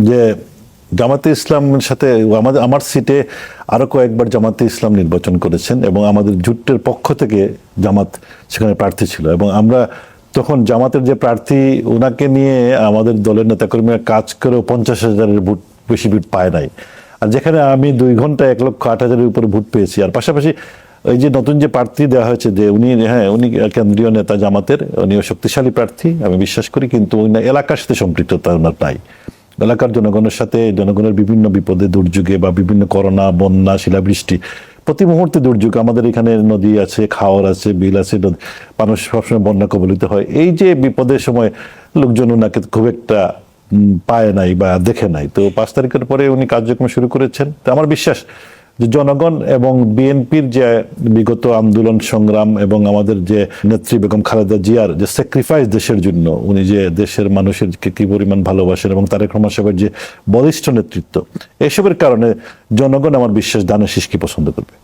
যে জামাতে ইসলামের সাথে আমার সিটে আরো কয়েকবার জামাতে ইসলাম নির্বাচন করেছেন এবং আমাদের জোটের পক্ষ থেকে জামাত সেখানে প্রার্থী ছিল এবং আমরা তখন জামাতের যে প্রার্থী ওনাকে নিয়ে আমাদের দলের নেতাকর্মীরা কাজ করেও 50,000-এর ভোট বেশি ভোট পায় নাই। আর যেখানে আমি 2 ঘন্টায় 1,08,000-এর উপরে ভোট পেয়েছি। আর পাশাপাশি এই যে নতুন যে প্রার্থী দেওয়া হয়েছে যে উনি কেন্দ্রীয় নেতা জামাতের, উনিও শক্তিশালী প্রার্থী আমি বিশ্বাস করি, কিন্তু উনি এলাকার সাথে সম্পৃক্ততা ওনার নাই। এলাকার জনগণের সাথে, জনগণের বিভিন্ন বিপদে দুর্যোগে বা বিভিন্ন করোনা, বন্যা, শিলাবৃষ্টি, প্রতি মুহূর্তে দুর্যোগ, আমাদের এখানে নদী আছে, খাওয়ার আছে, বিল আছে, মানুষ সবসময় বন্যা কবলিত হয়। এই যে বিপদের সময় লোকজন ওনাকে খুব একটা পায় নাই বা দেখে নাই। তো 5 তারিখের পরে উনি কার্যক্রম শুরু করেছেন। তো আমার বিশ্বাস যে জনগণ এবং বিএনপির যে বিগত আন্দোলন সংগ্রাম এবং আমাদের যে নেত্রী বেগম খালেদা জিয়ার যে স্যাক্রিফাইস দেশের জন্য, উনি যে দেশের মানুষের কি পরিমাণ ভালোবাসেন এবং তারেক রহমান সাহেবের যে বলিষ্ঠ নেতৃত্ব, এসবের কারণে জনগণ আমার বিশ্বাস ধানের শীষকে পছন্দ করবে।